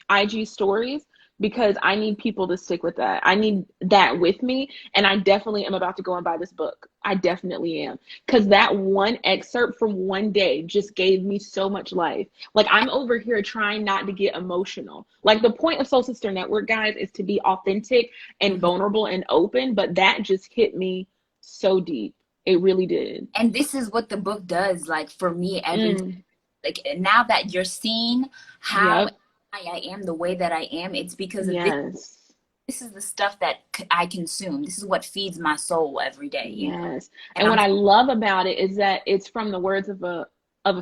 IG stories, because I need people to stick with that. I need that with me. And I definitely am about to go and buy this book. I definitely am. Because that one excerpt from one day just gave me so much life. Like, I'm over here trying not to get emotional. Like, the point of Soul Sister Network, guys, is to be authentic and Mhm. vulnerable and open. But that just hit me so deep. It really did. And this is what the book does, like for me, every Mm, like now that you're seeing how yep. I am the way that I am, it's because of this. Yes. this is the stuff that I consume. This is what feeds my soul every day, you know. Yes. And And I'm what I love about it is that it's from the words of a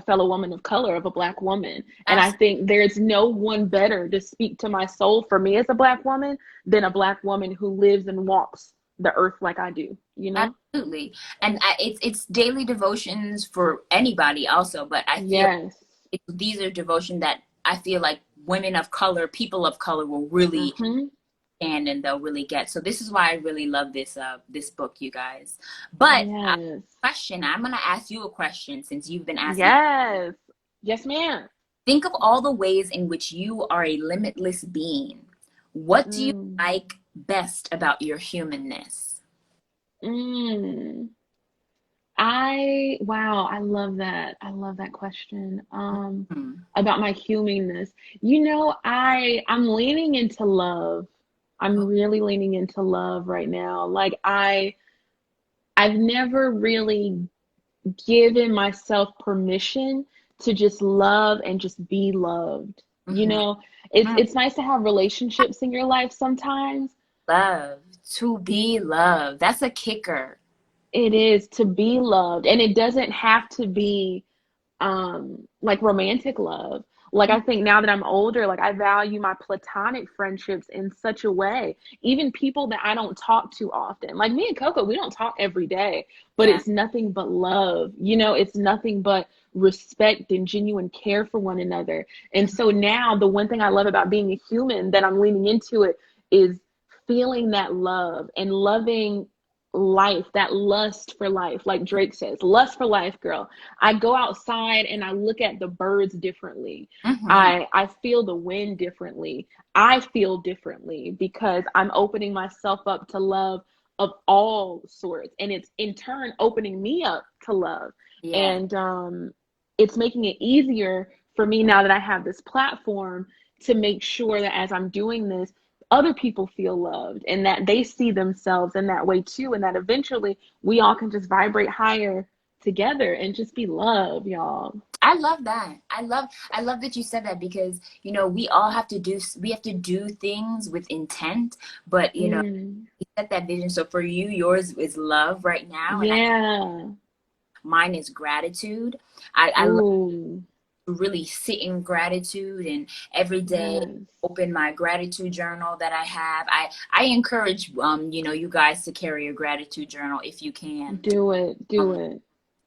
fellow woman of color, of a Black woman. And I absolutely, think there's no one better to speak to my soul for me as a Black woman than a Black woman who lives and walks the earth like I do, you know? absolutely. And it's daily devotions for anybody also, but I feel Yes. these are devotion that I feel like women of color, people of color will really Mm-hmm. and they'll really get. So this is why I really love this book, you guys. But Yes. question, I'm gonna ask you a question since you've been asking. Yes. Yes, ma'am. Think of all the ways in which you are a limitless being. What do you Mm. like best about your humanness? Mm. Wow, I love that. I love that question. Hmm. About my humanness. I'm leaning into love. I'm really leaning into love right now. Like I've never really given myself permission to just love and just be loved. You Hmm. know, it's nice to have relationships in your life sometimes. Love, to be loved. That's a kicker. It is to be loved, and it doesn't have to be like romantic love. Like I think now that I'm older, like I value my platonic friendships in such a way. Even people that I don't talk to often. Like me and Coco, we don't talk every day, but Yeah. it's nothing but love. It's nothing but respect and genuine care for one another. And so now the one thing I love about being a human that I'm leaning into it is feeling that love and loving life, that lust for life, like Drake says, lust for life, girl. I go outside and I look at the birds differently. Hmm. I feel the wind differently. I feel differently because I'm opening myself up to love of all sorts, and it's in turn opening me up to love. Yeah. And it's making it easier for me now that I have this platform to make sure that as I'm doing this, other people feel loved and that they see themselves in that way too, and that eventually we all can just vibrate higher together and just be love, y'all. I love that. I love that you said that because, we have to do things with intent, but Mm, you set that vision. So for you, yours is love right now, and yeah. mine is gratitude. I love Ooh, to really sit in gratitude and every day yes. open my gratitude journal that I have. I encourage you guys to carry a gratitude journal if you can. Do it. Do Um, it.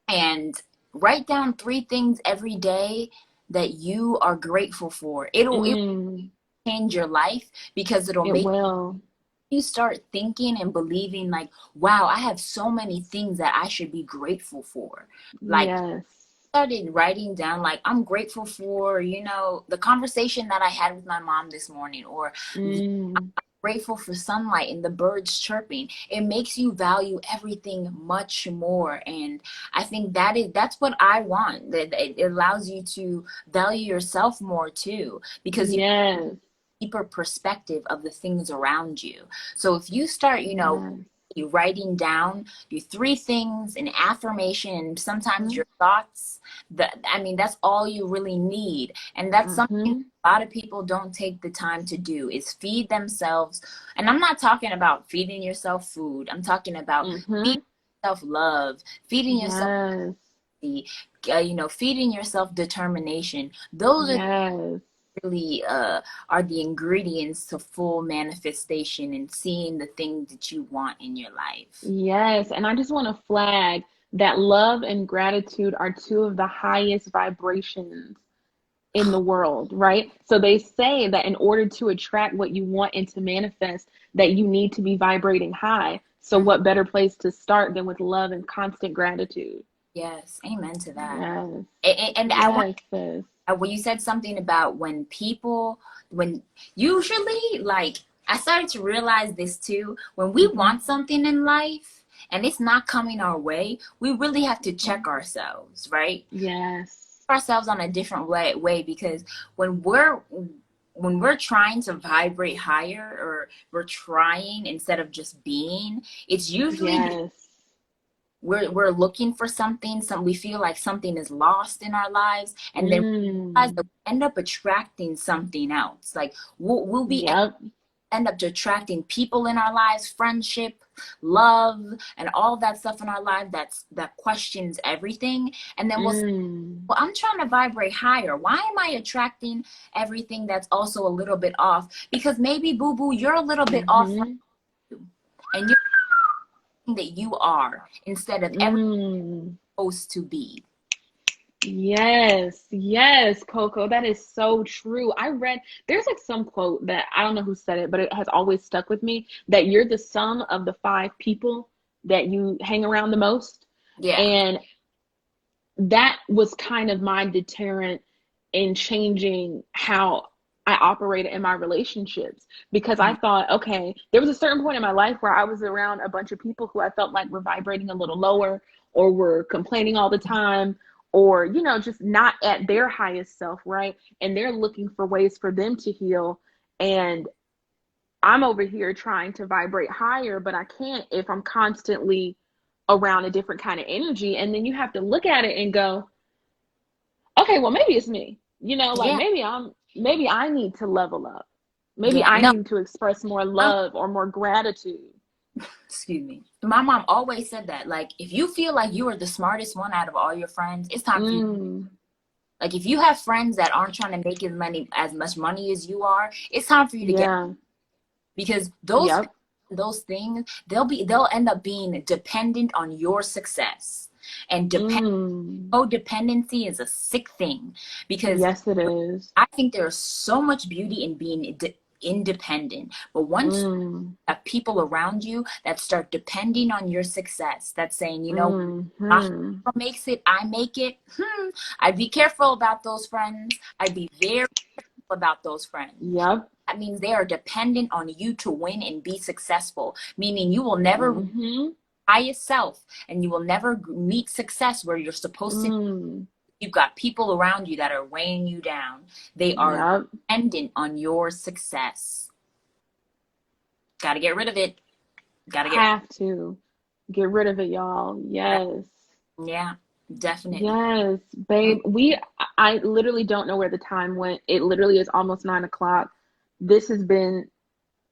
and write down 3 things every day that you are grateful for. It will Mm, change your life because it'll it make will. you start thinking and believing like, wow, I have so many things that I should be grateful for. Like Yes. started writing down like I'm grateful for, the conversation that I had with my mom this morning, or Mm, grateful for sunlight and the birds chirping. It makes you value everything much more. And I think that's what I want. That it allows you to value yourself more too, because you yes. deeper perspective of the things around you. So if you start, Yes. you writing down your 3 things, an affirmation, and sometimes Mm-hmm. your thoughts, that's all you really need. And that's something Mm-hmm. a lot of people don't take the time to do, is feed themselves. And I'm not talking about feeding yourself food. I'm talking about Mm-hmm. feeding yourself love, feeding yourself Yes. feeding yourself determination. Those are Yes. really are the ingredients to full manifestation and seeing the things that you want in your life. Yes, and I just want to flag that love and gratitude are two of the highest vibrations in the world, right? So they say that in order to attract what you want and to manifest, that you need to be vibrating high. So Mhm. what better place to start than with love and constant gratitude? Yes, amen to that. Yes. And I want, Yes, sis. when you said something about when usually, like, I started to realize this too, when we Mm-hmm. want something in life and it's not coming our way, we really have to check ourselves, right? Yes. Ourselves on a different way, because when we're trying to vibrate higher, or we're trying instead of just being, it's usually because Yes. we're looking for something, we feel like something is lost in our lives, and then we realize Mm. that we end up attracting something else. Like we'll be Yep. end up attracting people in our lives, friendship, love, and all that stuff in our life that questions everything. And then we'll say, well, I'm trying to vibrate higher. Why am I attracting everything that's also a little bit off? Because maybe, boo-boo, you're a little bit off from you, and you're that you are instead of everything supposed to be. Yes, yes, Coco, that is so true. I read there's like some quote that I don't know who said it, but it has always stuck with me, that you're the sum of the 5 people that you hang around the most. Yeah. And that was kind of my deterrent in changing how I operated in my relationships, because I thought, okay, there was a certain point in my life where I was around a bunch of people who I felt like were vibrating a little lower, or were complaining all the time, or, you know, just not at their highest self, right? And they're looking for ways for them to heal. And I'm over here trying to vibrate higher, but I can't if I'm constantly around a different kind of energy. And then you have to look at it and go, okay, well, maybe it's me. You know, like Yeah. maybe I need to level up. Maybe Yeah. I No. need to express more love or more gratitude. Excuse me. My mom always said that. Like, if you feel like you are the smartest one out of all your friends, it's time for you. Like, if you have friends that aren't trying to make as much money as you are, it's time for you to get. Because those things, they'll end up being dependent on your success. And codependency is a sick thing, because yes, it is. I think there's so much beauty in being independent, but once you have people around you that start depending on your success, that's saying, you know, makes it, I make it, I'd be careful about those friends. I'd be very careful about those friends. Yep. That means they are dependent on you to win and be successful, meaning you will never highest self, and you will never meet success where you're supposed to. You've got people around you that are weighing you down. They are dependent on your success. Got to get rid of it. Have to get rid of it, y'all. Yes. Yeah, definitely. Yes, babe. I literally don't know where the time went. It literally is almost 9 o'clock. This has been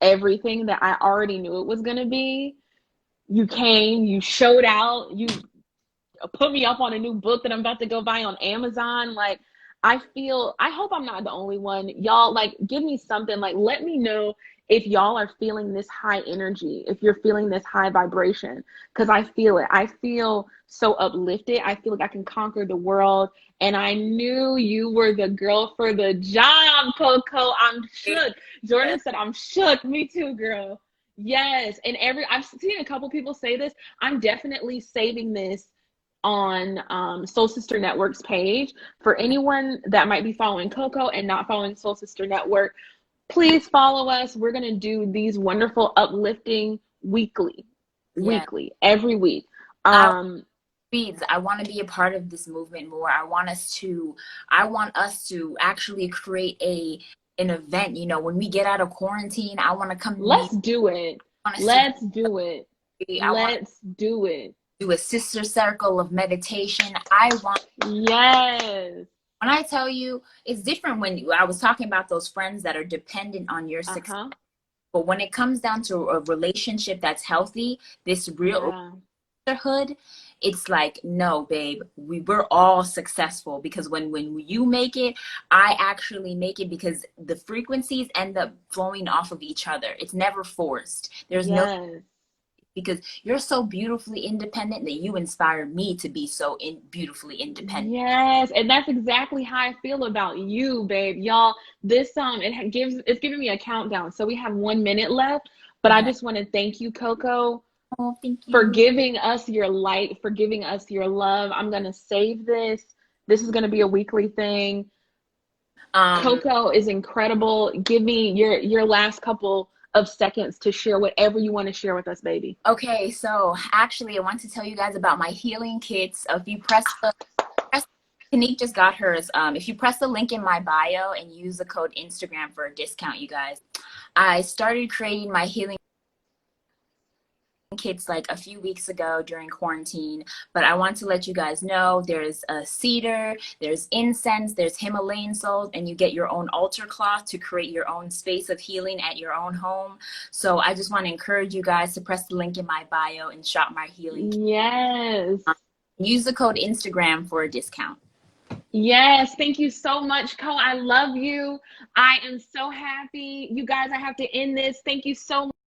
everything that I already knew it was going to be. You came, you showed out, you put me up on a new book that I'm about to go buy on Amazon. Like, I hope I'm not the only one. Y'all, like, give me something. Like, let me know if y'all are feeling this high energy, if you're feeling this high vibration, because I feel it. I feel so uplifted. I feel like I can conquer the world. And I knew you were the girl for the job, Coco. I'm shook. Jordan said, I'm shook. Me too, girl. Yes. And I've seen a couple people say this. I'm definitely saving this on Soul Sister Network's page. For anyone that might be following Coco and not following Soul Sister Network, please follow us. We're going to do these wonderful uplifting weekly, every week. I want to be a part of this movement more. I want us to actually create an event. You know, when we get out of quarantine, I want to come. Let's do it. Let's do it. Let's do it. Do a sister circle of meditation. Yes. When I tell you, it's different when I was talking about those friends that are dependent on your success. But when it comes down to a relationship that's healthy, this real sisterhood, it's like, no, babe, we're all successful, because when you make it, I actually make it, because the frequencies end up flowing off of each other. It's never forced. There's no, because you're so beautifully independent that you inspire me to be so beautifully independent. Yes, and that's exactly how I feel about you, babe. Y'all, this it's giving me a countdown. So we have 1 minute left, but I just want to thank you, Coco. Oh, thank you. For giving us your light, for giving us your love. I'm going to save this. This is going to be a weekly thing. Coco is incredible. Give me your last couple of seconds to share whatever you want to share with us, baby. Okay, so actually I want to tell you guys about my healing kits. If you Kanique just got hers. If you press the link in my bio and use the code Instagram for a discount, you guys, I started creating my healing kits like a few weeks ago during quarantine, but I want to let you guys know there's a cedar, there's incense, there's Himalayan salt, and you get your own altar cloth to create your own space of healing at your own home. So I just want to encourage you guys to press the link in my bio and shop my healing kit. Yes. Use the code Instagram for a discount. Yes, thank you so much, Co. I love you. I am so happy. You guys, I have to end this. Thank you so much.